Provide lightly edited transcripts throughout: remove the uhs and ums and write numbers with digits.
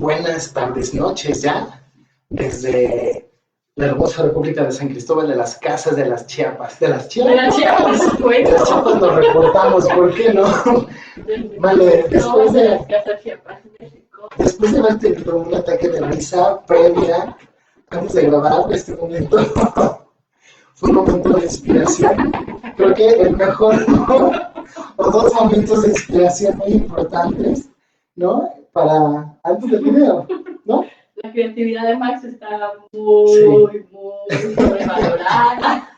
buenas tardes, noches ya, desde la hermosa República de San Cristóbal de las Casas de las Chiapas. De las Chiapas. De las Chiapas, De las Chiapas nos reportamos, ¿por qué no? Vale, después de de, las Casas Chiapas, México. después de haber tenido un ataque de risa previa, antes de grabar este momento, fue un momento de inspiración. Creo que el mejor, ¿no? O dos momentos de inspiración muy importantes, ¿no? Para antes del video, ¿no? La creatividad de Max está muy sobrevalorada.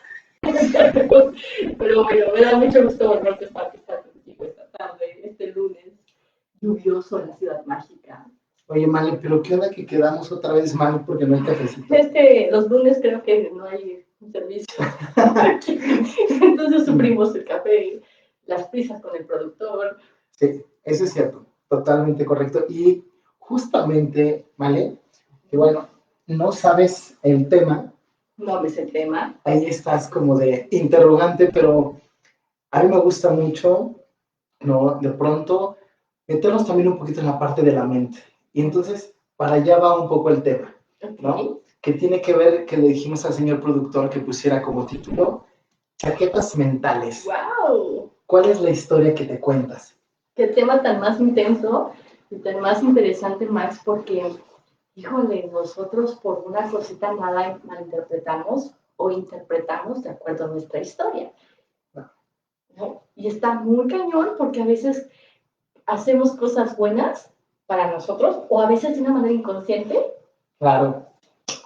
Pero bueno, me da mucho gusto volver a estar contigo esta tarde, este lunes lluvioso en la Ciudad Mágica. Oye, Male, pero ¿qué onda que quedamos otra vez mal porque no hay cafecito? Es que los lunes creo que no hay un servicio. Entonces sufrimos el café, las prisas con el productor. Sí, eso es cierto, totalmente correcto. Y justamente, Male, que bueno, no sabes el tema. No ves el tema. Ahí estás como de interrogante, pero a mí me gusta mucho, ¿no? De pronto, meternos también un poquito en la parte de la mente. Y entonces, para allá va un poco el tema, ¿no? Okay. Que tiene que ver, que le dijimos al señor productor que pusiera como título, chaquetas mentales. ¡Wow! ¿Cuál es la historia que te cuentas? Qué tema tan más intenso y tan más interesante, Max, porque, híjole, nosotros por una cosita nada malinterpretamos o interpretamos de acuerdo a nuestra historia. ¿No? Y está muy cañón porque a veces hacemos cosas buenas para nosotros o a veces de una manera inconsciente. Claro.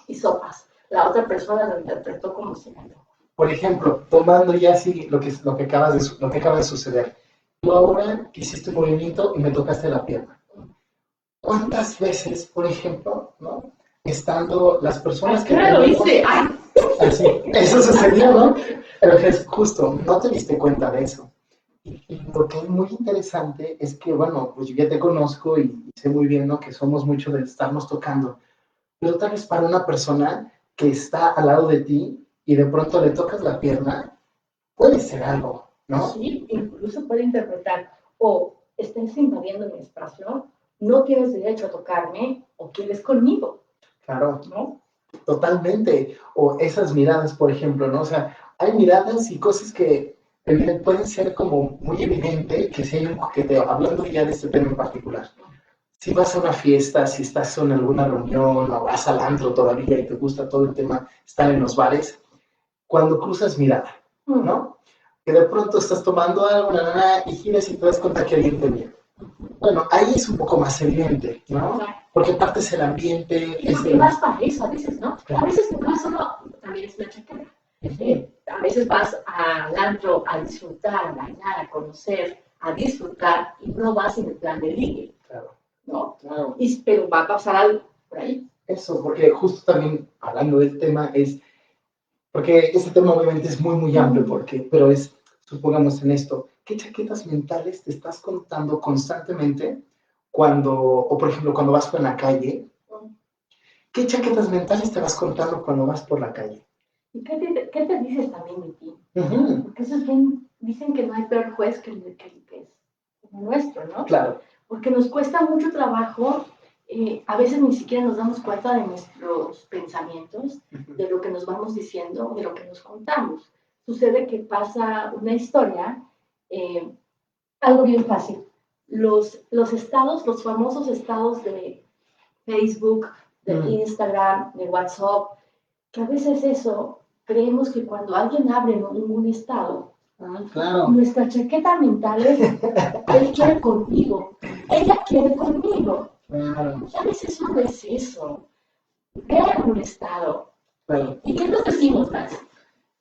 Y sopas. La otra persona lo interpretó como si no. Por ejemplo, tomando ya así lo que acaba de suceder. Tú ahora hiciste un movimiento y me tocaste la pierna. ¿Cuántas veces, por ejemplo, ¿no? Estando las personas que... Claro, hice. Así, eso sucedió, ¿no? Pero es justo, no te diste cuenta de eso. Y lo que es muy interesante es que, bueno, pues yo ya te conozco y sé muy bien, ¿no? Que somos mucho de estarnos tocando. Pero tal vez para una persona que está al lado de ti y de pronto le tocas la pierna, puede ser algo, ¿no? Sí, incluso puede interpretar, o estás invadiendo mi espacio, no tienes derecho a tocarme, o quieres conmigo. Claro, ¿no? Totalmente. O esas miradas, por ejemplo, ¿no? O sea, hay miradas y cosas que pueden ser como muy evidente que si hay un coqueteo, hablando ya de este tema en particular. Si vas a una fiesta, si estás en alguna reunión o vas al antro todavía y te gusta todo el tema, estar en los bares, cuando cruzas mirada, ¿no? Que de pronto estás tomando algo, y giras y te das cuenta que alguien te mira. Bueno, ahí es un poco más evidente, ¿no? Porque partes el ambiente. Y vas para eso a veces, ¿no? A veces no solo también es una chaqueta. A veces vas al antro a disfrutar, a bailar, a conocer, a disfrutar y no vas en el plan de ligue. Claro. ¿No? Claro. Pero va a pasar algo por ahí. Eso, porque justo también hablando del tema es, porque este tema obviamente es muy amplio, pero es, supongamos en esto, ¿qué chaquetas mentales te estás contando constantemente cuando, o por ejemplo, cuando vas por la calle? ¿Qué chaquetas mentales te vas contando cuando vas por la calle? ¿Y qué te dices también de ti? Porque eso es bien, dicen que no hay peor juez que es nuestro, ¿no? Claro. Porque nos cuesta mucho trabajo, a veces ni siquiera nos damos cuenta de nuestros pensamientos, de lo que nos vamos diciendo, de lo que nos contamos. Sucede que pasa una historia, algo bien fácil. Los estados, los famosos estados de Facebook, de Instagram, de WhatsApp, que a veces eso, creemos que cuando alguien abre un estado, claro. Nuestra chaqueta mental es, él quiere conmigo, ella quiere conmigo. Claro. A veces no es eso. Vean un estado. Claro. ¿Y qué nos decimos más?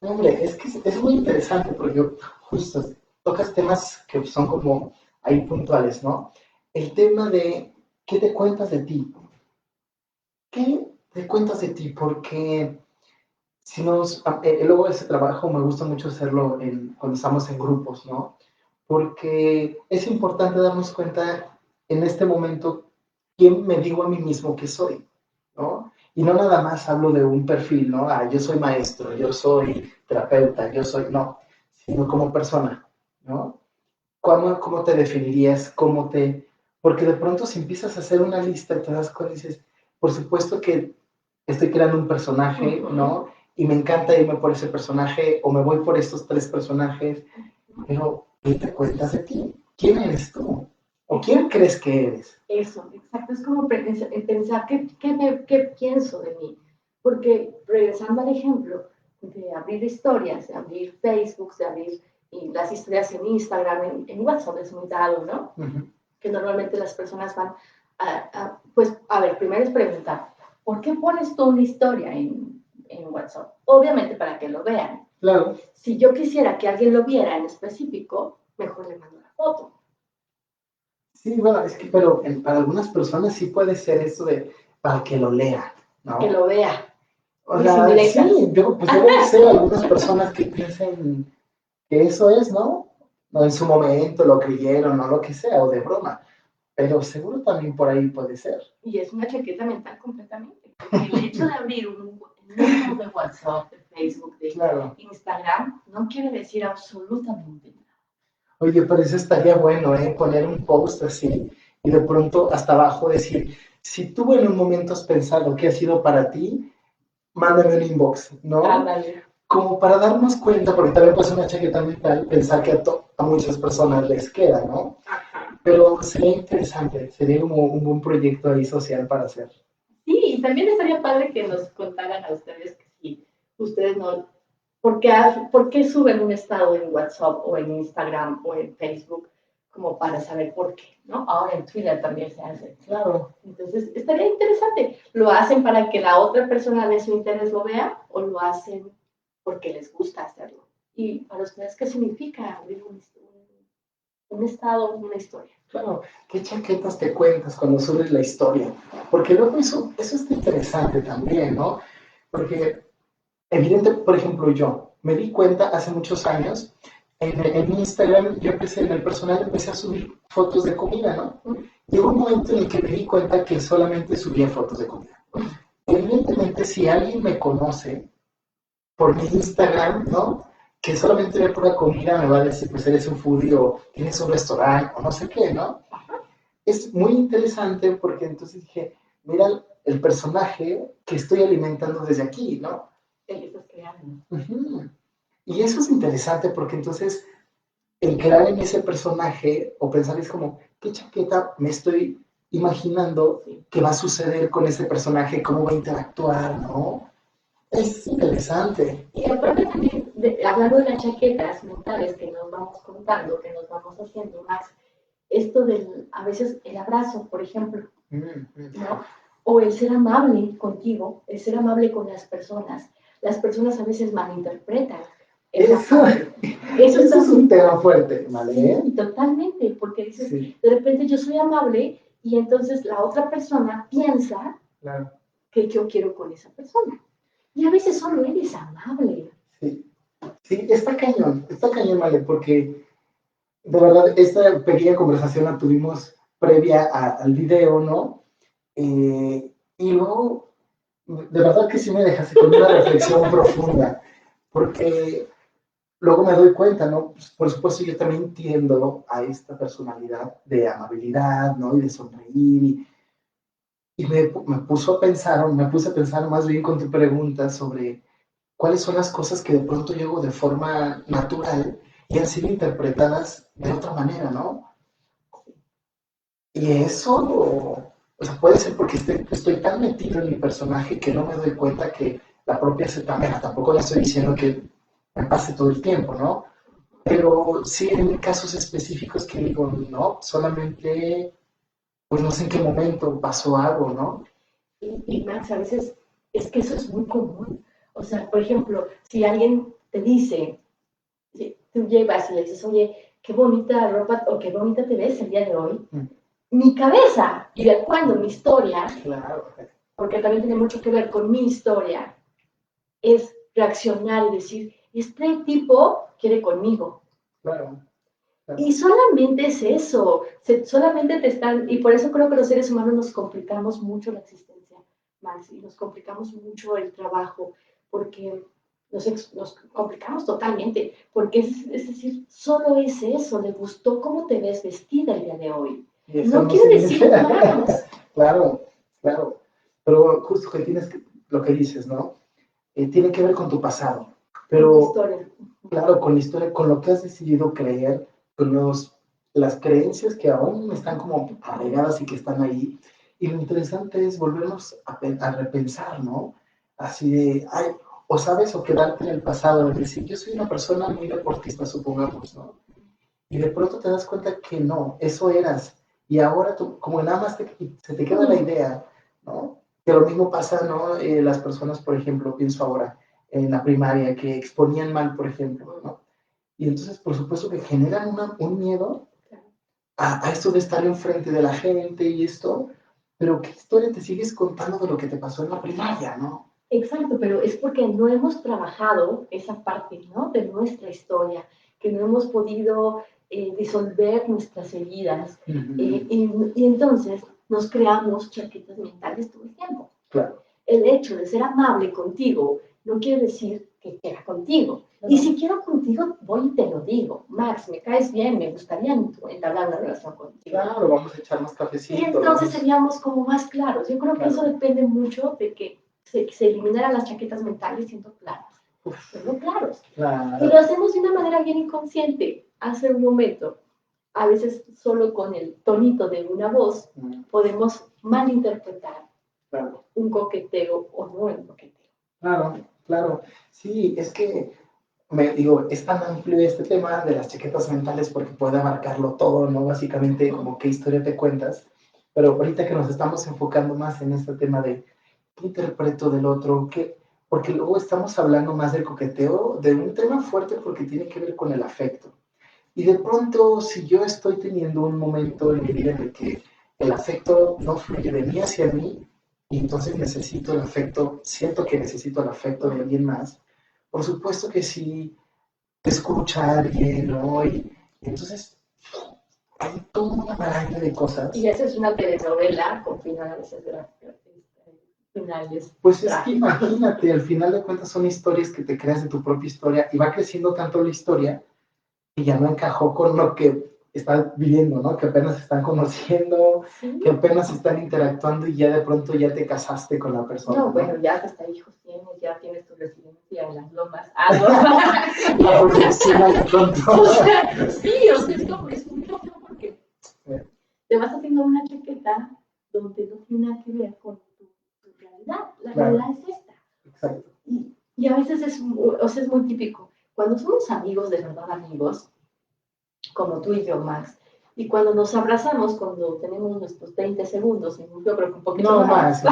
Hombre, es que es muy interesante porque justo tocas temas que son como ahí puntuales, ¿no? El tema de ¿qué te cuentas de ti? ¿Qué te cuentas de ti? Porque si nos, luego ese trabajo me gusta mucho hacerlo cuando estamos en grupos, ¿no? Porque es importante darnos cuenta en este momento quién me digo a mí mismo que soy, ¿no? Y no nada más hablo de un perfil, ¿no? Ah, yo soy maestro, yo soy terapeuta, yo soy, no, sino como persona, ¿no? ¿Cómo te definirías? Porque de pronto si empiezas a hacer una lista y te das cuenta y dices, por supuesto que estoy creando un personaje, ¿no? Y me encanta irme por ese personaje o me voy por estos tres personajes, pero ¿qué te cuentas de ti? ¿Quién eres tú? ¿O quién crees que eres? Eso, exacto. Es como pensar qué pienso de mí. Porque regresando al ejemplo de abrir historias, de abrir Facebook, de abrir y las historias en Instagram, en WhatsApp es muy dado, ¿no? Que normalmente las personas van pues, a ver, primero es preguntar, ¿por qué pones tú una historia en WhatsApp? Obviamente para que lo vean. Claro. Si yo quisiera que alguien lo viera en específico, mejor le mando la foto. Sí, bueno, es que, pero para algunas personas sí puede ser eso de para que lo lea, ¿no? Que lo vea. O sea, sí, yo, pues debe ser algunas personas que piensen que eso es, ¿no? No en su momento lo creyeron, o lo que sea, o de broma. Pero seguro también por ahí puede ser. Y es una chaqueta mental completamente. Porque el hecho de abrir un número de WhatsApp, de Facebook, de Instagram, no quiere decir absolutamente nada. Oye, pero eso estaría bueno, ¿eh? Poner un post así y de pronto hasta abajo decir, si tú en un momento has pensado que ha sido para ti, mándame un inbox, ¿no? Ándale. Como para darnos cuenta, porque también puede ser una chaqueta mental pensar que a muchas personas les queda, ¿no? Ajá. Pero sería interesante, sería como un buen proyecto ahí social para hacer. Sí, y también estaría padre que nos contaran a ustedes que si ustedes no, ¿por qué suben un estado en WhatsApp o en Instagram o en Facebook? Como para saber por qué, ¿no? Ahora en Twitter también se hace. Claro. Entonces, estaría interesante. ¿Lo hacen para que la otra persona de su interés lo vea o lo hacen porque les gusta hacerlo? Y para ustedes, ¿qué significa abrir un estado, una historia? Claro, ¿qué chaquetas te cuentas cuando subes la historia? Porque luego eso está interesante también, ¿no? Porque evidente, por ejemplo, yo me di cuenta hace muchos años, en Instagram, yo empecé, en el personal empecé a subir fotos de comida, ¿no? Llegó un momento en el que me di cuenta que solamente subía fotos de comida. Evidentemente, si alguien me conoce por mi Instagram, ¿no? Que solamente ve pura comida, me va a decir, pues eres un foodie o tienes un restaurante o no sé qué, ¿no? Es muy interesante porque entonces dije, mira el personaje que estoy alimentando desde aquí, ¿no? El que estás creando. Y eso es interesante porque entonces el crear en ese personaje o pensar es como, ¿qué chaqueta me estoy imaginando que va a suceder con ese personaje? ¿Cómo va a interactuar? ¿No? Es interesante. Y aparte también, hablando de las chaquetas mentales que nos vamos contando, que nos vamos haciendo más, esto del, a veces el abrazo, por ejemplo, ¿no? O el ser amable contigo, el ser amable con las personas. Las personas a veces malinterpretan. Eso es un tema fuerte, ¿vale? Sí, totalmente, porque dices, de repente yo soy amable y entonces la otra persona piensa que yo quiero con esa persona. Y a veces solo eres amable. Sí, está cañón, ¿vale? Porque de verdad esta pequeña conversación la tuvimos previa al video, ¿no? Y luego, de verdad que sí me dejaste con una reflexión profunda, porque luego me doy cuenta, ¿no? Pues, por supuesto, yo también tiendo a esta personalidad de amabilidad, ¿no? Y de sonreír. Y me puso a pensar, o me puse a pensar más bien con tu pregunta sobre cuáles son las cosas que de pronto yo hago de forma natural y han sido interpretadas de otra manera, ¿no? Y eso, o sea, puede ser porque estoy tan metido en mi personaje que no me doy cuenta que la propia Zetangana, tampoco le estoy diciendo que me pase todo el tiempo, ¿no? Pero sí en casos específicos que digo, no, solamente, pues no sé en qué momento pasó algo, ¿no? Y Max, a veces es que eso es muy común. O sea, por ejemplo, si alguien te dice, si tú llevas y le dices, oye, qué bonita ropa o qué bonita te ves el día de hoy, mi cabeza, y de acuerdo, mi historia, porque también tiene mucho que ver con mi historia, es reaccionar y decir, este tipo quiere conmigo. Claro. Y solamente es eso, solamente te están, y por eso creo que los seres humanos nos complicamos mucho la existencia, Max, y nos complicamos mucho el trabajo, porque nos complicamos totalmente, porque es decir, solo es eso, le gustó cómo te ves vestida el día de hoy. Y eso No no quiere decir significa. más. Claro, claro. Pero justo que tienes lo que dices, ¿no? Tiene que ver con tu pasado. Con tu Pero, historia. claro, con la historia, con lo que has decidido creer, con las creencias que aún están como arraigadas y que están ahí. Y lo interesante es volvernos a repensar, ¿no? Así de, ay, o sabes, o quedarte en el pasado, de decir, yo soy una persona muy deportista, supongamos, ¿no? Y de pronto te das cuenta que no, eso eras. Y ahora tú, como nada más se te queda la idea, ¿no? Que lo mismo pasa, ¿no? Las personas, por ejemplo, pienso ahora, en la primaria, que exponían mal, por ejemplo, ¿no? Y entonces, por supuesto que generan un miedo a esto de estar enfrente de la gente y esto, pero ¿qué historia te sigues contando de lo que te pasó en la primaria, ¿no? Exacto, pero es porque no hemos trabajado esa parte, ¿no? De nuestra historia, que no hemos podido disolver nuestras heridas. Y entonces nos creamos chaquetas mentales todo el tiempo. Claro. El hecho de ser amable contigo no quiere decir que quiera contigo. Y si quiero contigo, voy y te lo digo. Max, me caes bien, me gustaría entablar una relación contigo. Claro, vamos a echar más cafecito. Y entonces seríamos como más claros. Yo creo que eso depende mucho de que se eliminaran las chaquetas mentales siendo claras. Siendo claros. Claro. Y lo hacemos de una manera bien inconsciente. Hace un momento, a veces solo con el tonito de una voz, podemos malinterpretar un coqueteo o no un coqueteo. Claro, claro. Sí, es que me digo, es tan amplio este tema de las chaquetas mentales porque puede abarcarlo todo, ¿no? Básicamente, como qué historia te cuentas. Pero ahorita que nos estamos enfocando más en este tema de qué interpreto del otro, qué, porque luego estamos hablando más del coqueteo, de un tema fuerte porque tiene que ver con el afecto. Y de pronto, si yo estoy teniendo un momento en mi vida en el que el afecto no fluye de mí hacia mí, y entonces necesito el afecto, siento que necesito el afecto de alguien más, por supuesto que sí, te escucha a alguien, ¿no? Y entonces hay toda una maraña de cosas. Y esa es una telenovela con finales finales. Pues es que imagínate, al final de cuentas son historias que te creas de tu propia historia y va creciendo tanto la historia y ya no encajó con lo que están viviendo, ¿no? Que apenas se están conociendo, que apenas están interactuando y ya de pronto ya te casaste con la persona. No, bueno, ya hasta hijos tienes, ya tienes tu residencia en las lomas. La profesional de pronto. Sí, o sea, es un choque porque te vas haciendo una chaqueta donde no tiene nada que ver con tu realidad. La realidad es esta. Exacto. Y a veces es muy típico. Cuando somos amigos, de verdad amigos, como tú y yo, Max, y cuando nos abrazamos, cuando tenemos nuestros 20 segundos, yo creo que un poquito más.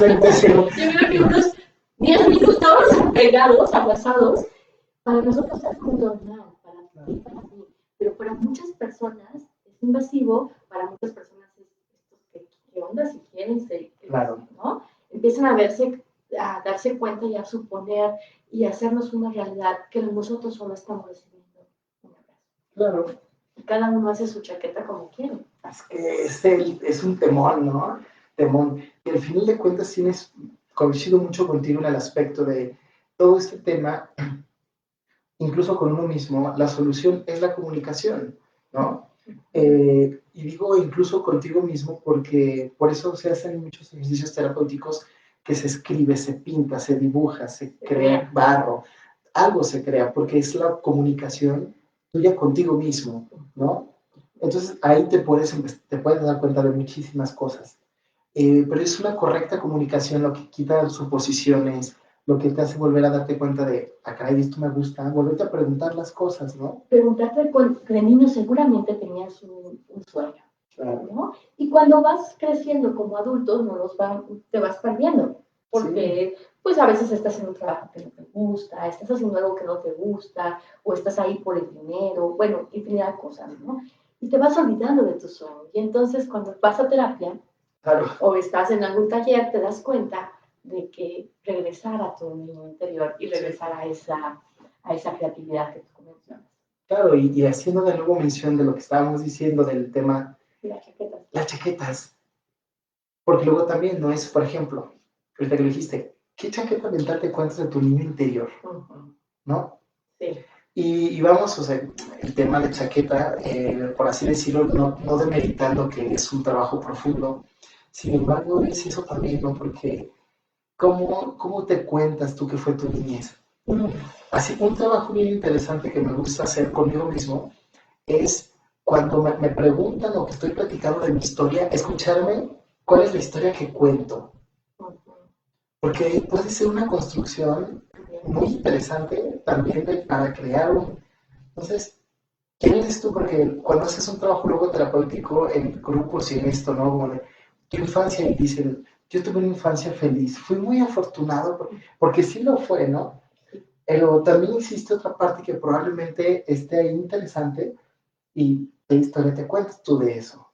20 segundos. Yo creo que unos 10 minutos pegados, abrazados, para nosotros es muy normal, para ti, para mí. Pero para muchas personas es invasivo, para muchas personas es ¿qué onda si quieren? Claro. ¿No? Empiezan a darse cuenta y a suponer y a hacernos una realidad que nosotros solo estamos recibiendo un abrazo. Claro. Y cada uno hace su chaqueta como quiere. Es que es un temón, ¿no? Temón. Y al final de cuentas coincido mucho contigo en el aspecto de todo este tema, incluso con uno mismo, la solución es la comunicación, ¿no? Y digo incluso contigo mismo porque por eso se hacen muchos ejercicios terapéuticos que se escribe, se pinta, se dibuja, se crea barro, algo se crea porque es la comunicación tuya contigo mismo, ¿no? Entonces ahí te puedes dar cuenta de muchísimas cosas. Pero es una correcta comunicación lo que quita suposiciones, lo que te hace volver a darte cuenta de, caray, esto me gusta, volverte a preguntar las cosas, ¿no? Preguntarte, de niño seguramente tenías un sueño, ¿no? Y cuando vas creciendo como adulto, te vas perdiendo, porque pues a veces estás en un trabajo que no te gusta, estás haciendo algo que no te gusta, o estás ahí por el dinero, bueno, infinidad de cosas, ¿no? Y te vas olvidando de tu sueño. Y entonces cuando vas a terapia, o estás en algún taller, te das cuenta de que regresar a tu niño interior y regresar a esa creatividad que tú mencionas. Claro, y haciendo de nuevo mención de lo que estábamos diciendo del tema, las chaquetas. Porque luego también no es, por ejemplo, ahorita que lo dijiste, ¿qué chaqueta mental te cuentas de tu niño interior? ¿No? Sí. Y vamos, o sea, el tema de chaqueta, por así decirlo, no demeritando que es un trabajo profundo, sin embargo, es eso también, ¿no? Porque ¿cómo te cuentas tú que fue tu niñez? Así, un trabajo bien interesante que me gusta hacer conmigo mismo es cuando me preguntan o que estoy platicando de mi historia, escucharme cuál es la historia que cuento. Porque puede ser una construcción muy interesante también para crear un... Entonces, ¿quién eres tú? Porque cuando haces un trabajo luego terapéutico en grupos y en esto, ¿no? Como de tu infancia y dicen, yo tuve una infancia feliz, fui muy afortunado porque sí lo fue, ¿no? Pero también existe otra parte que probablemente esté ahí interesante y qué historia te cuentas tú de eso.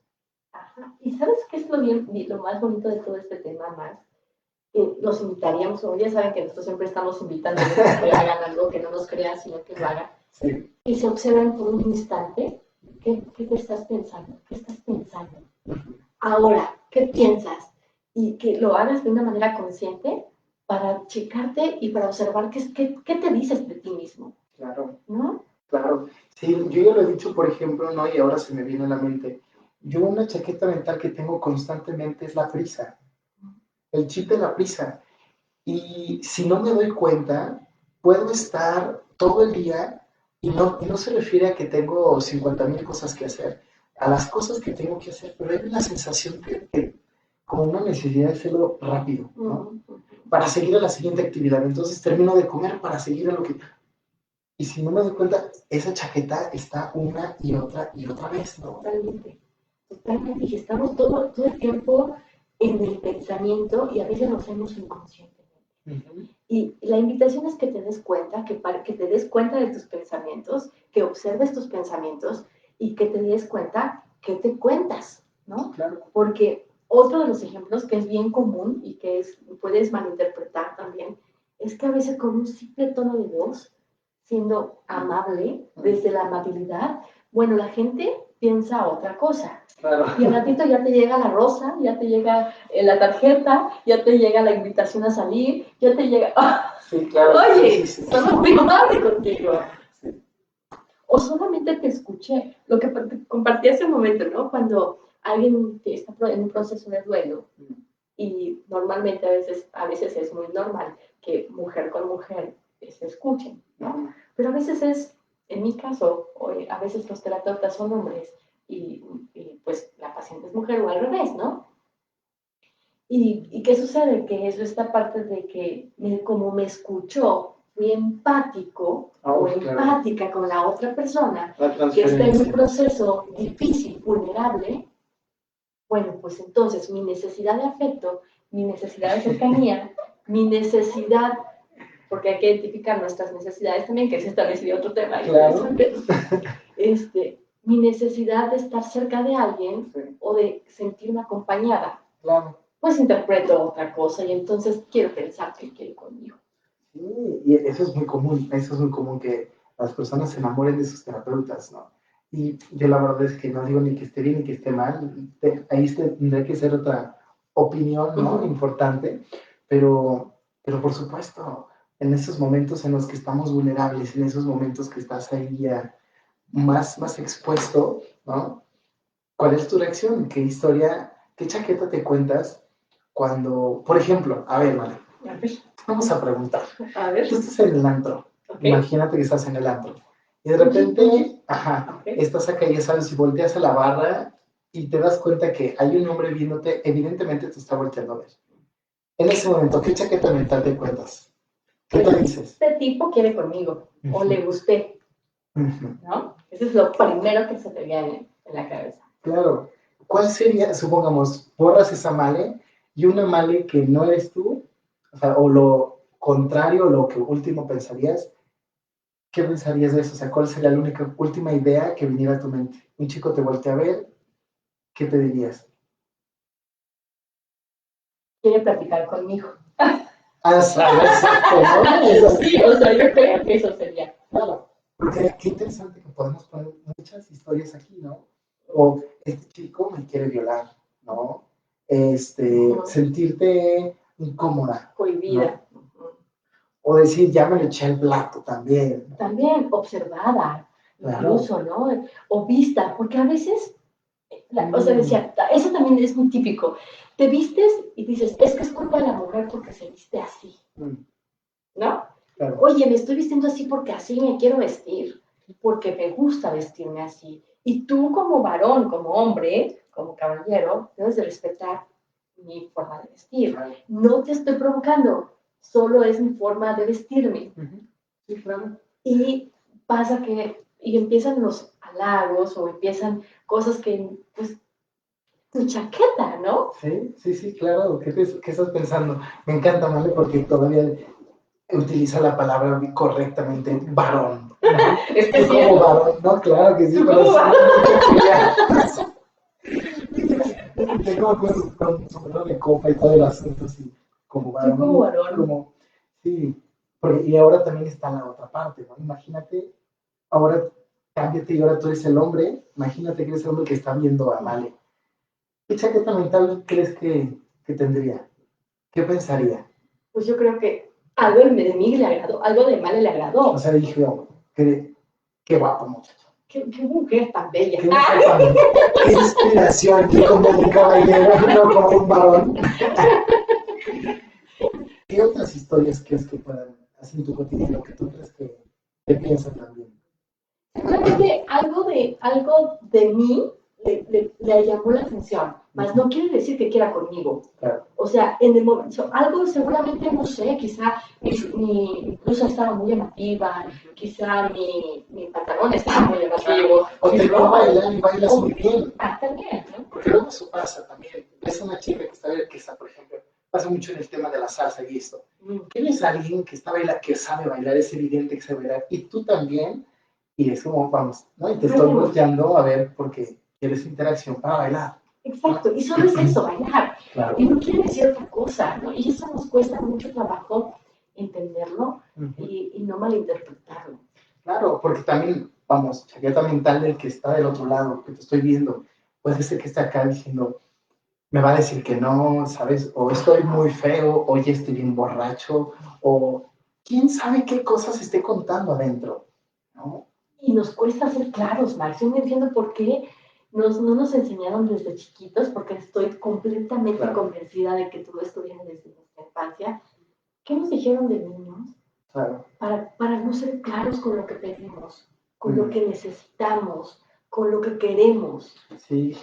Ajá. ¿Y sabes qué es lo más bonito de todo este tema, más? Los invitaríamos, como ya saben que nosotros siempre estamos invitando a que hagan algo, que no nos crean, sino que lo hagan. Sí. Y se observen por un instante qué te estás pensando, qué estás pensando. Ahora, ¿qué piensas? Y que lo hagas de una manera consciente para checarte y para observar qué te dices de ti mismo. Claro. ¿No? Claro. Sí, yo ya lo he dicho, por ejemplo, ¿no? Y ahora se me viene a la mente. Yo una chaqueta mental que tengo constantemente es la prisa. El chip de la prisa. Y si no me doy cuenta, puedo estar todo el día y no se refiere a que tengo 50,000 cosas que hacer, a las cosas que tengo que hacer, pero hay una sensación como una necesidad de hacerlo rápido, ¿no? Para seguir a la siguiente actividad. Entonces termino de comer para seguir a lo que... Y si no me doy cuenta, esa chaqueta está una y otra vez, ¿no? Totalmente. Totalmente. Y estamos todo el tiempo en el pensamiento y a veces lo hacemos inconscientemente. Y la invitación es que te des cuenta, que te des cuenta de tus pensamientos, que observes tus pensamientos y que te des cuenta que te cuentas, ¿no? Claro. Porque otro de los ejemplos que es bien común y que puedes malinterpretar también, es que a veces con un simple tono de voz, siendo amable, desde la amabilidad, bueno, la gente piensa otra cosa. Claro. Y al ratito ya te llega la rosa, ya te llega la tarjeta, ya te llega la invitación a salir, ya te llega... Sí, claro. Oye, Sí. somos muy amables contigo. Sí. O solamente te escuché, lo que compartí hace un momento, ¿no? Cuando alguien está en un proceso de duelo, y normalmente a veces es muy normal que mujer con mujer se escuchen, ¿no? Pero a veces en mi caso, a veces los terapeutas son hombres y pues la paciente es mujer o al revés, ¿no? ¿Y qué sucede? Que es esta parte de que como me escuchó, fui empático o empática con la otra persona que está en un proceso difícil, vulnerable. Bueno, pues entonces mi necesidad de afecto, mi necesidad de cercanía, mi necesidad, porque hay que identificar nuestras necesidades también, que ese también sería otro tema. Claro. Mi necesidad de estar cerca de alguien, sí, o de sentirme acompañada. Claro. Pues interpreto otra cosa y entonces quiero pensar que quiere conmigo. Sí, y eso es muy común que las personas se enamoren de sus terapeutas, ¿no? Y yo la verdad es que no digo ni que esté bien ni que esté mal, ahí tendría que ser otra opinión, ¿no? Importante, pero por supuesto, en esos momentos en los que estamos vulnerables, en esos momentos que estás ahí ya más expuesto, ¿no? ¿Cuál es tu reacción? ¿Qué historia, qué chaqueta te cuentas cuando, por ejemplo, a ver, vale, vamos a preguntar. A ver. Tú estás en el antro. Okay. Imagínate que estás en el antro. Y de repente, estás acá, ya sabes, y volteas a la barra y te das cuenta que hay un hombre viéndote, evidentemente te está volteando a ver. En ese momento, ¿qué chaqueta mental te cuentas? ¿Qué te dices? Este tipo quiere conmigo, o le gusté, ¿no? Eso es lo primero que se te viene en la cabeza. Claro. ¿Cuál sería, supongamos, borras esa male y una male que no eres tú, o sea, o lo contrario, lo que último pensarías? ¿Qué pensarías de eso? O sea, ¿cuál sería la última idea que viniera a tu mente? Un chico te voltea a ver, ¿qué te dirías? Quiere platicar conmigo. Exacto, ¿no? Sí, o sea, yo creo que eso sería. Claro, porque qué interesante que podemos poner muchas historias aquí, ¿no? O este chico me quiere violar, ¿no? Sentirte incómoda. Cohibida. ¿No? O decir, ya me lo eché el plato también. También observada, Claro. incluso, ¿no? O vista, porque a veces, o sea, decía, eso también es muy típico. Te vistes y dices, es que es culpa de la mujer porque se viste así, ¿no? Claro. Oye, me estoy vistiendo así porque así me quiero vestir, porque me gusta vestirme así. Y tú como varón, como hombre, como caballero, debes de respetar mi forma de vestir. Claro. No te estoy provocando, solo es mi forma de vestirme. Sí, claro. Y pasa que, y empiezan los halagos o empiezan cosas que, pues, tu chaqueta, ¿no? Sí, claro. ¿Qué estás pensando? Me encanta, ¿vale? Porque todavía utiliza la palabra correctamente, varón. ¿No? Es que Tú como varón, no, claro que sí, pero sí, como con sombrero de copa y todo el asunto, sí, como varón. Tú como varón. Sí, y ahora también está la otra parte, ¿no? Imagínate, ahora cámbiate y ahora tú eres el hombre, imagínate que eres el hombre que está viendo a Male. ¿Qué chaqueta mental crees que tendría? ¿Qué pensaría? Pues yo creo que algo de mí le agradó, algo de Male le agradó. O sea, dije, oh, qué guapo muchacho. Qué mujer tan bella. Qué mujer tan bella. Qué inspiración, que como un caballero, no como un varón. ¿Qué otras historias crees que puedan, así en tu cotidiano, que tú crees que piensan también? Seguramente algo de mí le llamó la atención, mas no quiere decir que quiera conmigo. Claro. O sea, en el momento, algo seguramente, no sé, quizá mi blusa estaba muy llamativa, quizá mi pantalón estaba muy llamativo. O te veo bailar y bailas muy bien. También, ¿no? Porque luego eso pasa también. Ves a una chica que está, por ejemplo, pasa mucho en el tema de la salsa y esto. Tienes a alguien que está bailando, que sabe bailar, es evidente que sabe bailar, y tú también, y es como, vamos, ¿no? Y te estoy volteando a ver porque quieres interacción para bailar. Exacto, y solo es eso, bailar. Claro. Y no quiere decir otra cosa, ¿no? Y eso nos cuesta mucho trabajo entenderlo y no malinterpretarlo. Claro, porque también, vamos, chaqueta mental del que está del otro lado, que te estoy viendo, puede ser que esté acá diciendo, me va a decir que no, ¿sabes? O estoy muy feo, o ya estoy bien borracho, o quién sabe qué cosas esté contando adentro, ¿no? Y nos cuesta ser claros, Max. Yo no entiendo por qué no nos enseñaron desde chiquitos, porque estoy completamente convencida de que todo esto viene desde nuestra infancia. ¿Qué nos dijeron de niños? Claro. Para no ser claros con lo que pedimos, con lo que necesitamos, con lo que queremos. Sí,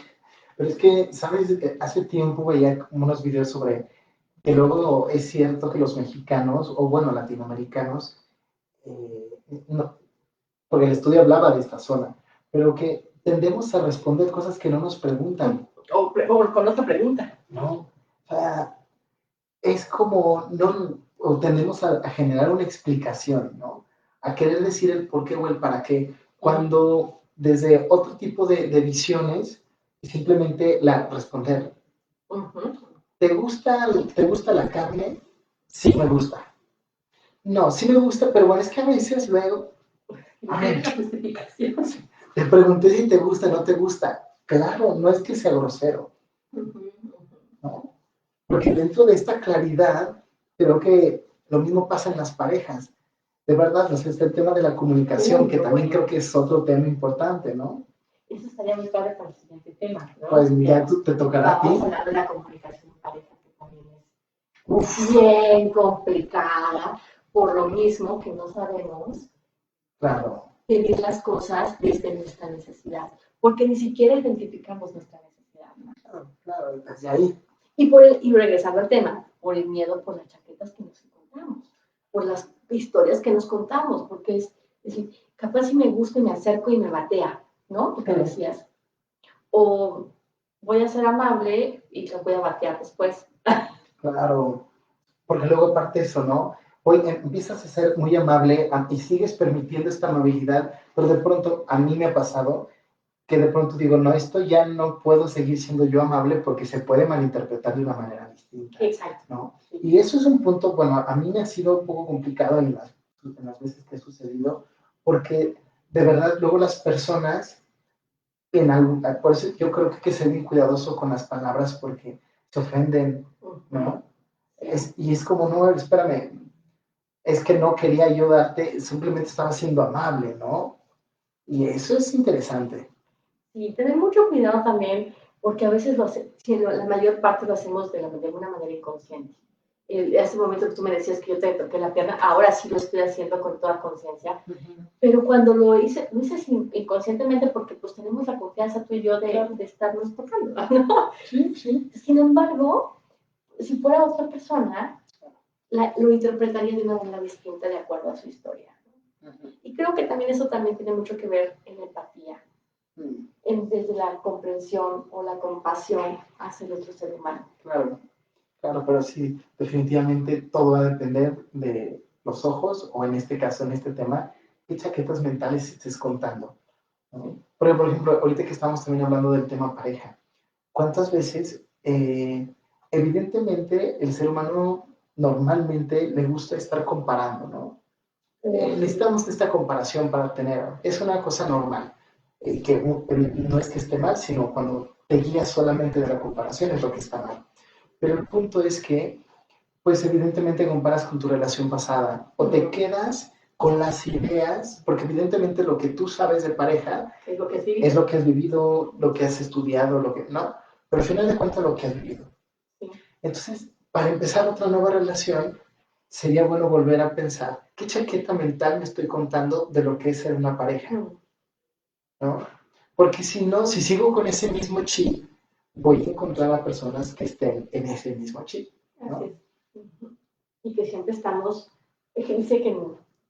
pero es que, ¿sabes? Hace tiempo veía unos videos sobre que luego es cierto que los mexicanos, o bueno, latinoamericanos, no, porque el estudio hablaba de esta zona, pero que tendemos a responder cosas que no nos preguntan. O con otra pregunta. No, o sea, es como, no, o tendemos a generar una explicación, ¿no? A querer decir el por qué o el para qué, cuando desde otro tipo de visiones, simplemente responder. ¿Te gusta la carne? Sí, me gusta. No, sí me gusta, pero bueno, es que a veces luego... A ver, te pregunté si te gusta o no te gusta. Claro, no es que sea grosero, ¿no? Porque dentro de esta claridad, creo que lo mismo pasa en las parejas. De verdad, no sé, está el tema de la comunicación, que también creo que es otro tema importante, ¿no? Eso estaría muy padre para el siguiente tema, ¿no? Pues ya te tocará a ti. Vamos a hablar de la comunicación en pareja, que también es bien complicada, por lo mismo que no sabemos pedir las cosas desde nuestra necesidad, porque ni siquiera identificamos nuestra necesidad, ¿no? Claro, desde ahí. Y regresando al tema, por el miedo, por las chaquetas que nos encontramos, por las historias que nos contamos, porque es decir, capaz si me gusta y me acerco y me batea, ¿no? Porque decías, o voy a ser amable y te voy a batear después. Claro, porque luego aparte eso, ¿no? Hoy empiezas a ser muy amable y sigues permitiendo esta amabilidad, pero de pronto a mí me ha pasado que de pronto digo, no, esto ya no puedo seguir siendo yo amable porque se puede malinterpretar de una manera distinta. Exacto. ¿No? Y eso es un punto, bueno, a mí me ha sido un poco complicado en las veces que ha sucedido, porque de verdad luego las personas, por eso yo creo que hay que ser muy cuidadoso con las palabras porque se ofenden, ¿no? Y es como, no, espérame, es que no quería ayudarte, simplemente estaba siendo amable, ¿no? Y eso es interesante. Y tener mucho cuidado también, porque a veces la mayor parte lo hacemos de una manera inconsciente. Hace un momento que tú me decías que yo te toqué la pierna, ahora sí lo estoy haciendo con toda conciencia, pero cuando lo hice inconscientemente porque pues tenemos la confianza tú y yo de estarnos tocando, ¿no? Sí, sí. Sin embargo, si fuera otra persona, lo interpretaría de una manera distinta de acuerdo a su historia. Y creo que también eso también tiene mucho que ver en la empatía, desde la comprensión o la compasión hacia el otro ser humano. Claro, claro, pero sí, definitivamente todo va a depender de los ojos, o en este caso, en este tema, qué chaquetas mentales estés contando, ¿no? Porque, por ejemplo, ahorita que estamos también hablando del tema pareja, ¿cuántas veces, evidentemente, el ser humano normalmente le gusta estar comparando, ¿no? Necesitamos esta comparación para tener, es una cosa normal, que no es que esté mal, sino cuando te guías solamente de la comparación es lo que está mal. Pero el punto es que, pues evidentemente comparas con tu relación pasada o te quedas con las ideas, porque evidentemente lo que tú sabes de pareja es lo que has vivido, lo que has estudiado, lo que no, pero al final de cuentas lo que has vivido. Sí. Entonces, para empezar otra nueva relación, sería bueno volver a pensar, ¿qué chaqueta mental me estoy contando de lo que es ser una pareja? ¿No? Porque si no, si sigo con ese mismo chip, voy a encontrar a personas que estén en ese mismo chip, ¿no? Así es. Y que siempre estamos, fíjense que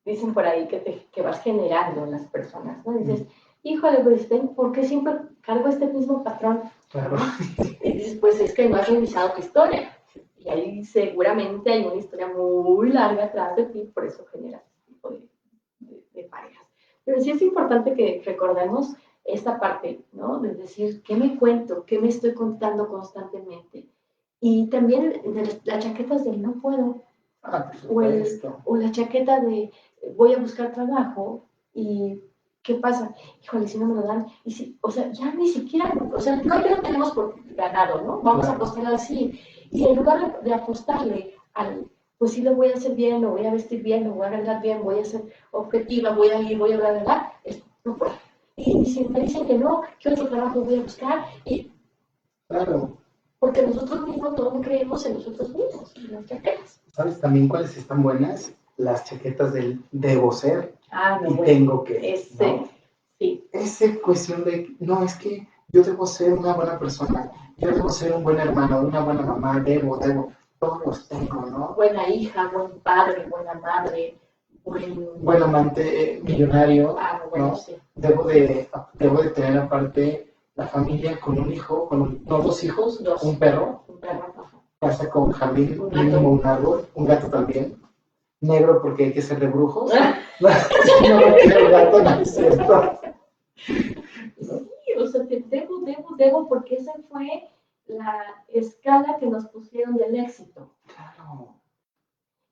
dicen por ahí que vas generando en las personas, ¿no? Dices, híjole, pues, ¿por qué siempre cargo este mismo patrón? Claro. Y dices, pues es que no has revisado tu historia. Y ahí seguramente hay una historia muy larga atrás de ti, por eso generas este tipo de parejas. Pero sí es importante que recordemos esta parte, ¿no? De decir, ¿qué me cuento? ¿Qué me estoy contando constantemente? Y también de las chaquetas del no puedo. O la chaqueta de voy a buscar trabajo y ¿qué pasa? Híjole, si no me lo dan. Y si, o sea, ya ni siquiera, o sea, no, ya lo tenemos por ganado, ¿no? Vamos a apostar así. Y en lugar de apostarle al, pues sí lo voy a hacer bien, lo voy a vestir bien, lo voy a arreglar bien, voy a ser objetiva, voy a ir, voy a hablar, no puedo. Y si me dicen que no, ¿qué otro trabajo voy a buscar? Y, claro. Porque nosotros mismos no creemos en nosotros mismos, en las chaquetas. ¿Sabes también cuáles están buenas? Las chaquetas del debo ser no, y bueno, tengo que. ¿no? Sí. Esa cuestión de, no, es que yo debo ser una buena persona, yo debo ser un buen hermano, una buena mamá, debo, todos tengo, ¿no? Buena hija, buen padre, buena madre, buen amante, millonario, bueno, ¿no? Sí. Debo de tener aparte la familia con un hijo, no, dos hijos, un perro, casa con jardín, mínimo un árbol, un gato también, negro porque hay que ser de brujos. No quiero gato, no es cierto. Sí, o sea, debo, porque esa fue la escala que nos pusieron del éxito. Claro.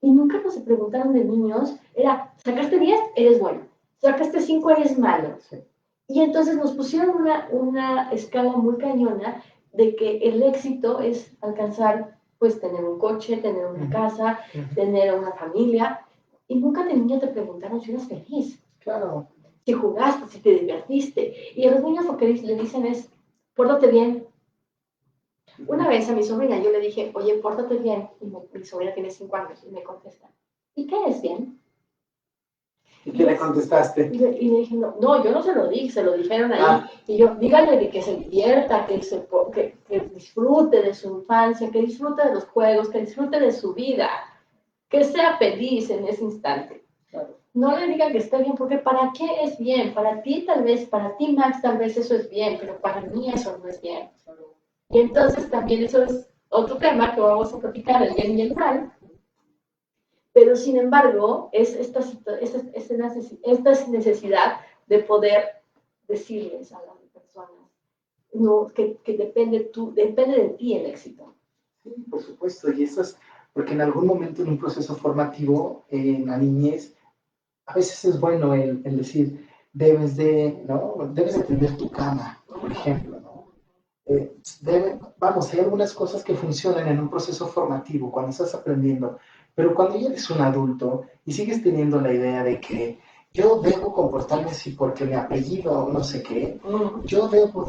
Y nunca nos preguntaron de niños, era, sacaste 10, eres bueno, sacaste 5, eres malo. Sí. Y entonces nos pusieron una escala muy cañona de que el éxito es alcanzar, pues, tener un coche, tener una casa, tener una familia, y nunca de niño te preguntaron si eras feliz. Claro. Si jugaste, si te divertiste. Y a los niños lo que le dicen es, pórtate bien. Una vez a mi sobrina yo le dije, oye, pórtate bien. Y mi sobrina tiene 5 años y me contesta, ¿y qué es bien? ¿Y qué le contestaste? Y le dije, no, yo no se lo dije, se lo dijeron ahí. Y yo, dígale de que se divierta, que disfrute de su infancia, que disfrute de los juegos, que disfrute de su vida, que sea feliz en ese instante. Claro. No le diga que está bien, porque ¿para qué es bien? Para ti tal vez, para ti Max tal vez eso es bien, pero para mí eso no es bien. Y entonces también eso es otro tema que vamos a platicar, el bien y el mal. Pero sin embargo, es esta necesidad de poder decirles a las personas, no, que depende de ti el éxito. Sí, por supuesto, y eso es porque en algún momento en un proceso formativo, en la niñez, a veces es bueno el decir, debes de tender tu cama, por ejemplo, ¿no? Hay algunas cosas que funcionan en un proceso formativo, cuando estás aprendiendo, Pero cuando ya eres un adulto y sigues teniendo la idea de que yo debo comportarme así porque mi apellido no sé qué, yo tengo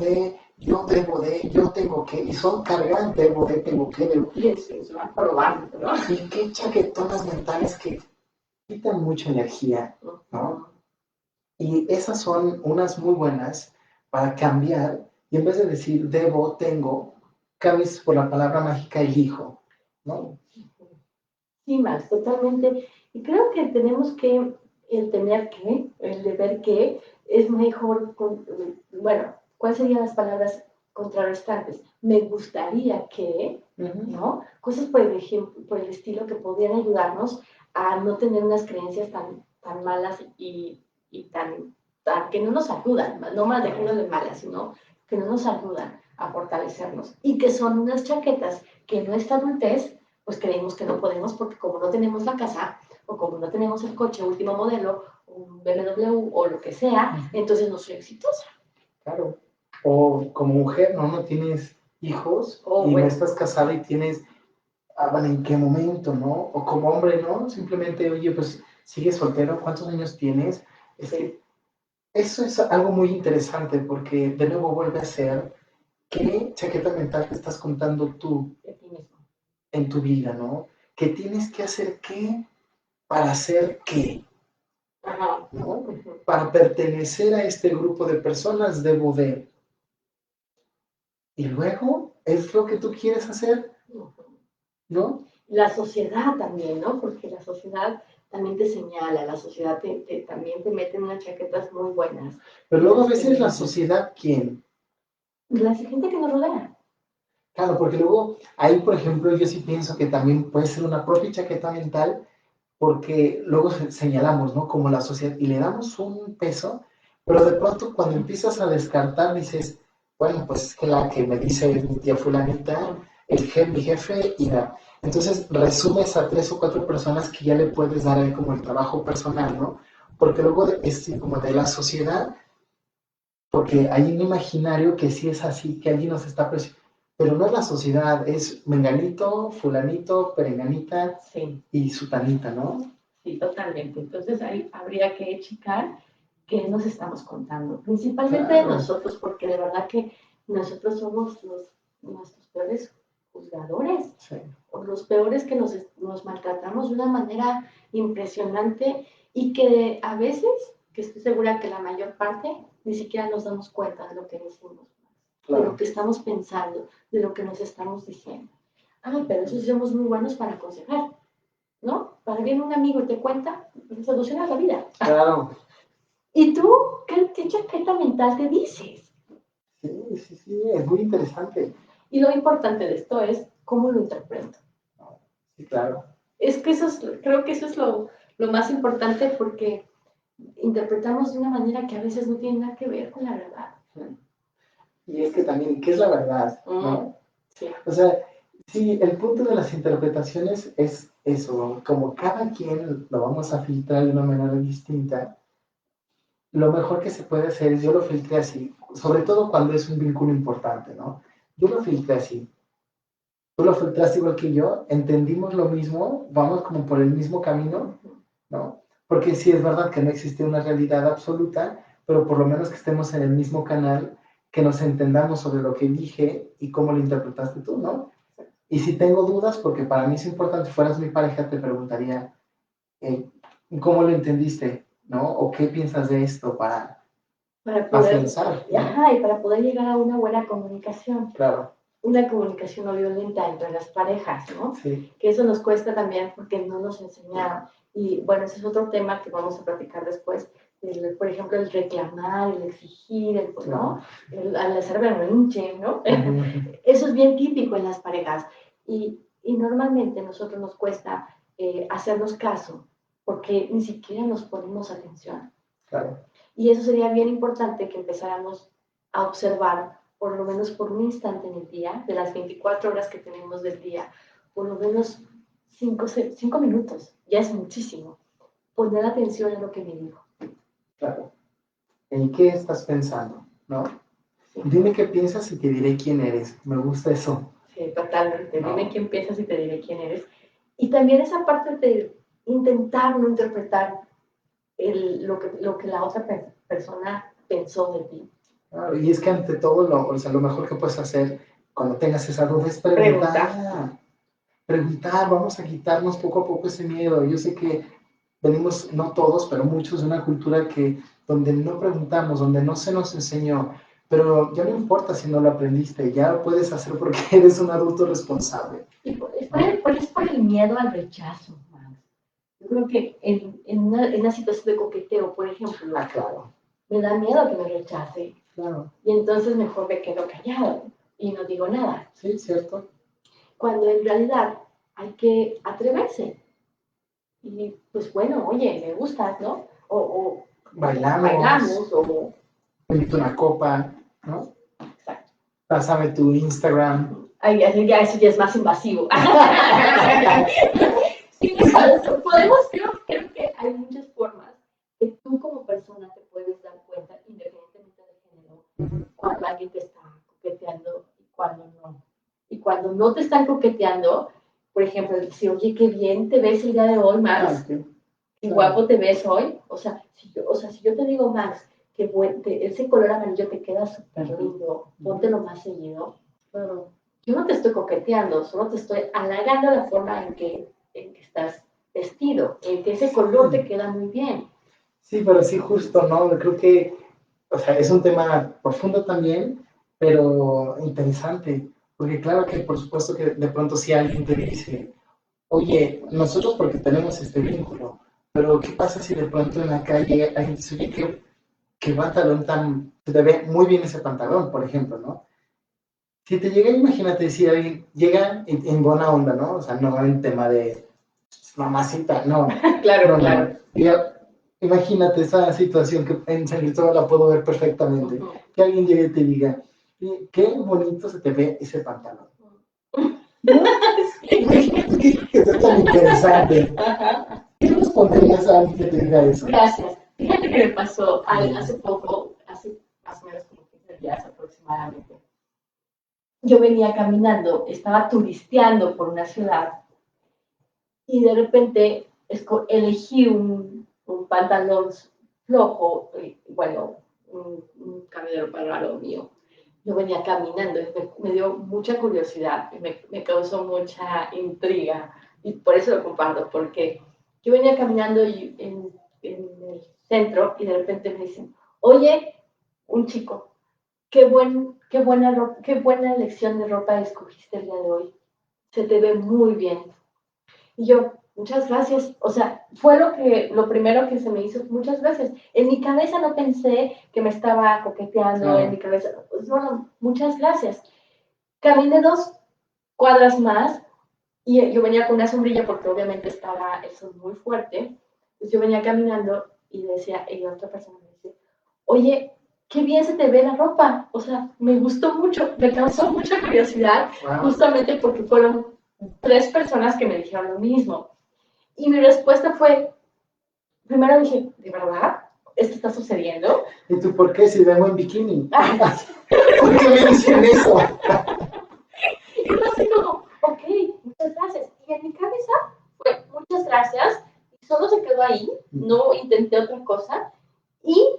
que, y son cargantes, tengo que, Y se van probando, ¿no? y qué chaquetonas mentales que quitan mucha energía, ¿no? Y esas son unas muy buenas para cambiar, y en vez de decir debo, tengo, cambies por la palabra mágica elijo, ¿no? Sí, Max, totalmente. Y creo que tenemos que, el tener que, el deber que, es mejor, bueno, ¿cuáles serían las palabras contrarrestantes? Me gustaría que, ¿no? Cosas por el ejemplo, por el estilo que podrían ayudarnos a no tener unas creencias tan malas y tan que no nos ayudan, no más dejéndole malas, sino que no nos ayudan a fortalecernos y que son unas chaquetas que en nuestra adultez pues creemos que no podemos porque como no tenemos la casa o como no tenemos el coche último modelo, un BMW o lo que sea, entonces no soy exitosa. Claro. O como mujer, ¿no? No tienes hijos y no estás casada y tienes, bueno, ¿en qué momento, no? O como hombre, ¿no? Simplemente, oye, pues sigues soltero, ¿cuántos años tienes? Es que eso es algo muy interesante porque de nuevo vuelve a ser qué chaqueta mental te estás contando tú de ti mismo en tu vida, ¿no? Que tienes que hacer qué para hacer qué, ¿no? Para pertenecer a este grupo de personas debo de. Y luego es lo que tú quieres hacer, ¿no? La sociedad también, ¿no? Porque la sociedad también te señala, la sociedad también te mete en unas chaquetas muy buenas. Pero luego a veces la sociedad, ¿quién? La gente que nos rodea. Claro, porque luego ahí, por ejemplo, yo sí pienso que también puede ser una propia chaqueta mental, porque luego señalamos, ¿no? Como la sociedad, y le damos un peso, pero de pronto cuando empiezas a descartar, dices, bueno, pues es que la que me dice mi tía fulanita, mi jefe, y la... Entonces resumes a 3 o 4 personas que ya le puedes dar ahí como el trabajo personal, ¿no? Porque luego es como de la sociedad, porque hay un imaginario que sí es así, que alguien nos está presionando, pero no es la sociedad, es menganito, fulanito, perenganita sí. Y sutanita, ¿no? Sí, totalmente. Entonces ahí habría que checar qué nos estamos contando, principalmente de nosotros, porque de verdad que nosotros somos nuestros peores juzgadores, o los peores que nos maltratamos de una manera impresionante y que a veces, que estoy segura que la mayor parte, ni siquiera nos damos cuenta de lo que decimos, de lo que estamos pensando, de lo que nos estamos diciendo. Pero eso sí somos muy buenos para aconsejar, ¿no? Para bien un amigo te cuenta, soluciona la vida. Claro. ¿Y tú qué chaqueta mental te dices? Sí, es muy interesante. Y lo importante de esto es cómo lo interpreto. Sí, claro. Es que creo que eso es lo más importante porque interpretamos de una manera que a veces no tiene nada que ver con la verdad. Y es que también, ¿qué es la verdad? ¿No? Sí. O sea, sí, el punto de las interpretaciones es eso, como cada quien lo vamos a filtrar de una manera distinta, lo mejor que se puede hacer es, yo lo filtré así, sobre todo cuando es un vínculo importante, ¿no? Yo lo filtré así. Tú lo filtraste igual que yo, entendimos lo mismo, vamos como por el mismo camino, ¿no? Porque sí es verdad que no existe una realidad absoluta, pero por lo menos que estemos en el mismo canal, que nos entendamos sobre lo que dije y cómo lo interpretaste tú, ¿no? Y si tengo dudas, porque para mí es importante, fueras mi pareja, te preguntaría, ¿cómo lo entendiste? ¿No? ¿O qué piensas de esto para poder, afianzar? ¿no? y para poder llegar a una buena comunicación. Claro. Una comunicación no violenta entre las parejas, ¿no? Sí. Que eso nos cuesta también porque no nos enseñaron. Y bueno, ese es otro tema que vamos a platicar después. Por ejemplo, el reclamar, el exigir, ¿no? El hacer berrinche, ¿no? Eso es bien típico en las parejas. Y normalmente a nosotros nos cuesta hacernos caso porque ni siquiera nos ponemos atención. Claro. Y eso sería bien importante que empezáramos a observar, por lo menos por un instante en el día, de las 24 horas que tenemos del día, por lo menos 5 minutos, ya es muchísimo, poner atención a lo que me dijo. Claro. ¿En qué estás pensando? ¿No? Sí. Dime qué piensas y te diré quién eres. Me gusta eso. Sí, totalmente. No. Dime quién piensas y te diré quién eres. Y también esa parte de intentar no interpretar lo que la otra persona pensó de ti. Claro, y es que ante todo, o sea, lo mejor que puedes hacer cuando tengas esa duda es preguntar. Preguntar, vamos a quitarnos poco a poco ese miedo. Yo sé que venimos, no todos, pero muchos de una cultura donde no preguntamos, donde no se nos enseñó, pero ya no importa si no lo aprendiste, ya lo puedes hacer porque eres un adulto responsable. Y es por el miedo al rechazo, Max. Yo creo que en una situación de coqueteo, por ejemplo, claro. Me da miedo que me rechace. Claro. Y entonces mejor me quedo callado y no digo nada. Sí, cierto. Cuando en realidad hay que atreverse. Y pues bueno, oye, me gustas, ¿no? O bailamos o... Invito una copa, ¿no? Exacto. Pásame tu Instagram. Ay, eso ya es más invasivo. Sí, podemos, creo que hay muchas formas que tú como persona te puedes dar cuenta, independientemente del género, cuando alguien te está coqueteando y cuando no. Y cuando no te están coqueteando, por ejemplo, decir, oye, qué bien te ves el día de hoy, Max, qué guapo te ves hoy. O sea, si yo te digo, Max, que ese color amarillo te queda súper lindo, póntelo más seguido. Claro. Yo no te estoy coqueteando, solo te estoy halagando la forma en que estás vestido, en que ese color te queda muy bien. Sí, pero sí, justo, ¿no? Creo que, o sea, es un tema profundo también, pero interesante, porque claro que por supuesto que de pronto si alguien te dice, oye, nosotros porque tenemos este vínculo, pero ¿qué pasa si de pronto en la calle alguien dice, oye, qué pantalón tan, se te ve muy bien ese pantalón, por ejemplo, ¿no? Si te llega, imagínate si alguien llega en buena onda, ¿no? O sea, no en tema de mamacita, no. Claro, no, claro. No. Imagínate esa situación que en San Cristóbal la puedo ver perfectamente. Que alguien llegue y te diga, qué bonito se te ve ese pantalón. ¿No? Que es tan interesante. ¿Qué responderías a alguien que te diga eso? Gracias. Fíjate que me pasó hace poco, hace más o menos como 15 días aproximadamente. Yo venía caminando, estaba turisteando por una ciudad y de repente elegí un pantalón flojo, bueno, un camionero para lo mío. Yo venía caminando y me dio mucha curiosidad, me causó mucha intriga y por eso lo comparto, porque yo venía caminando en el centro y de repente me dicen, oye, un chico, qué buena elección de ropa escogiste el día de hoy, se te ve muy bien. Y yo, muchas gracias. O sea, fue lo primero que se me hizo, muchas gracias. En mi cabeza no pensé que me estaba coqueteando, en mi cabeza, pues, bueno, muchas gracias. Caminé 2 cuadras más y yo venía con una sombrilla porque obviamente estaba el sol muy fuerte. Entonces yo venía caminando y decía, y otra persona me dice, oye, qué bien se te ve la ropa. O sea, me gustó mucho, me causó mucha curiosidad, justamente porque fueron 3 personas que me dijeron lo mismo. Y mi respuesta fue, primero dije, ¿de verdad? ¿Esto está sucediendo? ¿Y tú por qué si vengo en bikini? ¿Por qué me dicen eso? Y yo así como, ok, muchas gracias. Y en mi cabeza fue, muchas gracias. Y solo se quedó ahí, no intenté otra cosa. Y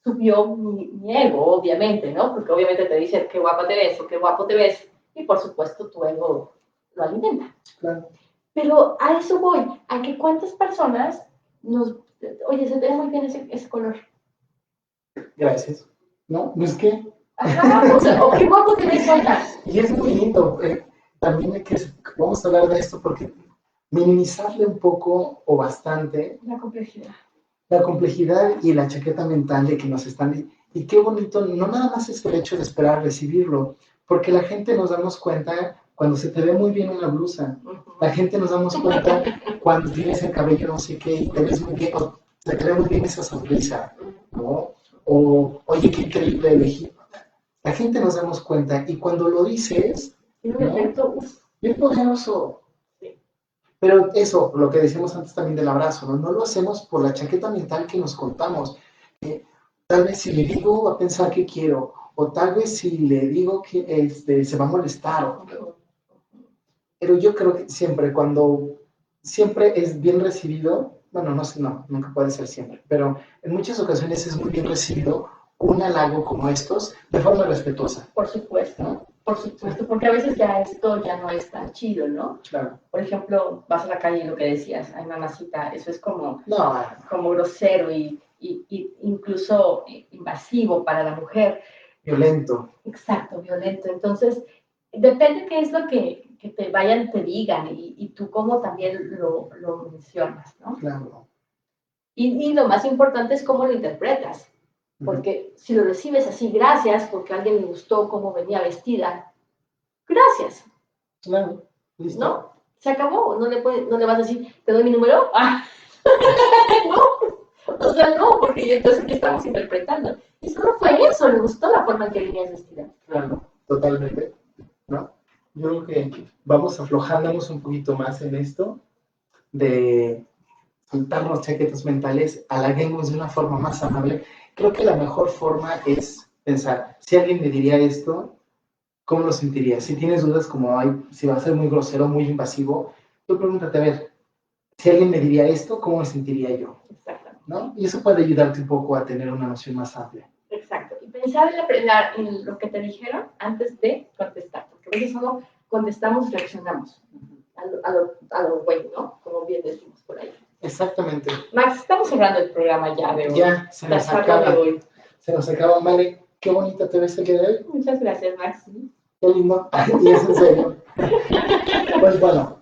subió mi ego, obviamente, ¿no? Porque obviamente te dicen qué guapa te ves o qué guapo te ves. Y por supuesto tu ego lo alimenta. Claro. Pero a eso voy, a que cuántas personas oye, se te ve muy bien ese color. Gracias. ¿No? ¿No es que? Ajá, o qué guapo te ves hoy. Y es muy lindo. También vamos a hablar de esto porque minimizarle un poco o bastante la complejidad. La complejidad y la chaqueta mental de que nos están... Y qué bonito, no nada más es el hecho de esperar recibirlo, porque la gente nos damos cuenta cuando se te ve muy bien una blusa. La gente nos damos cuenta cuando tienes el cabello no sé qué y te ves muy bien, o se te ve muy bien esa sonrisa, ¿no? O, oye, qué increíble elegir. La gente nos damos cuenta y cuando lo dices, tiene un efecto bien poderoso. Pero eso, lo que decíamos antes también del abrazo, ¿no? No lo hacemos por la chaqueta mental que nos contamos. Tal vez si le digo va a pensar que quiero, o tal vez si le digo que se va a molestar. Pero yo creo que siempre cuando siempre es bien recibido, bueno, no sé, no, nunca puede ser siempre, pero en muchas ocasiones es muy bien recibido un halago como estos de forma respetuosa. Por supuesto, porque a veces ya esto ya no es tan chido, ¿no? Claro. Por ejemplo, vas a la calle y lo que decías, ay mamacita, eso es como, No, como grosero y incluso invasivo para la mujer. violento. Exacto, violento. Entonces, depende qué es lo que te vayan, te digan y tú cómo también lo mencionas, ¿no? Claro. Y lo más importante es cómo lo interpretas. Porque si lo recibes así, gracias, porque a alguien le gustó cómo venía vestida, gracias. Claro, listo. ¿No? Se acabó. No le vas a decir, ¿te doy mi número? ¡Ah! No. O sea, no, porque entonces ¿qué estamos interpretando? Y solo fue eso, le gustó la forma en que venías vestida. Claro, totalmente, ¿no? Yo creo que vamos aflojándonos un poquito más en esto de soltarnos chaquetas mentales, halaguemos de una forma más amable. Creo que la mejor forma es pensar, si alguien me diría esto, ¿cómo lo sentiría? Si tienes dudas como, ay, si va a ser muy grosero, muy invasivo, tú pregúntate, a ver, si alguien me diría esto, ¿cómo me sentiría yo? Exactamente. ¿No? Y eso puede ayudarte un poco a tener una noción más amplia. Exacto. Y pensar en lo que te dijeron antes de contestar, porque a veces solo contestamos y reaccionamos a lo bueno, ¿no? Como bien decimos por ahí. Exactamente. Max, estamos cerrando el programa ya de hoy. Ya, se nos acaba. Se nos acaba, Male. Qué bonita te ves el día de hoy. Muchas gracias, Max. Qué lindo. Y es en serio. Pues bueno,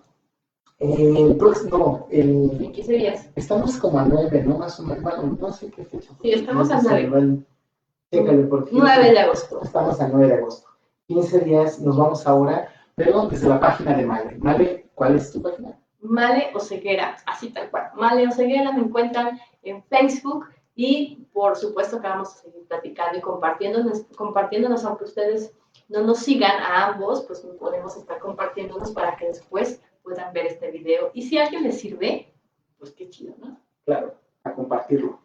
el próximo, En 15 días. estamos como a 9, ¿no? Más o menos, bueno, no sé qué fecha. Sí, estamos a 9. Chécale, porque 9 de agosto. Estamos a 9 de agosto. 15 días, nos vamos ahora, pero desde la página de Male. Male, ¿cuál es tu página? Male Oseguera, así tal cual. Male Oseguera, me encuentran en Facebook y por supuesto que vamos a seguir platicando y compartiéndonos, aunque ustedes no nos sigan a ambos, pues podemos estar compartiéndonos para que después puedan ver este video. Y si a alguien les sirve, pues qué chido, ¿no? Claro, a compartirlo.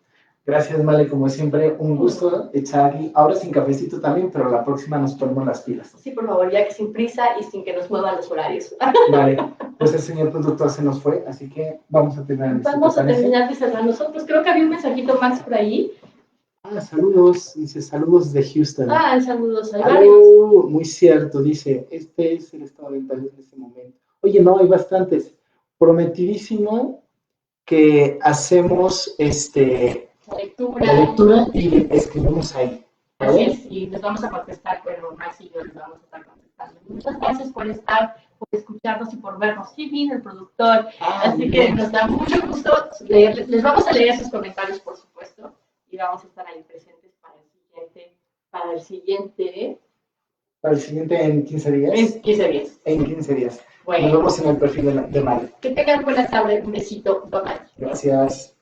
Gracias, Male, como siempre, un gusto echar aquí, ahora sin cafecito también, pero la próxima nos ponemos las pilas. Sí, por favor, ya que sin prisa y sin que nos muevan los horarios. Vale, pues el señor productor se nos fue, así que vamos a terminar. Vamos a terminar de cerrar nosotros. Creo que había un mensajito Max por ahí. Ah, saludos, dice, saludos de Houston. Ah, saludos, hay varios. Muy cierto, dice, este es el estado mental en este momento. Oye, no, hay bastantes. Prometidísimo que hacemos la lectura y escribimos ahí. Así es, y les vamos a contestar, pero Max y yo les vamos a estar contestando. Muchas gracias por estar, por escucharnos y por vernos. Sí, vino el productor, así que nos da mucho gusto leerles. Les vamos a leer sus comentarios, por supuesto, y vamos a estar ahí presentes para el siguiente. ¿Para el siguiente en 15 días? En 15 días. En 15 días. Bueno. Nos vemos en el perfil de Male. Que tengan buena tarde, un besito, bye bye. Gracias.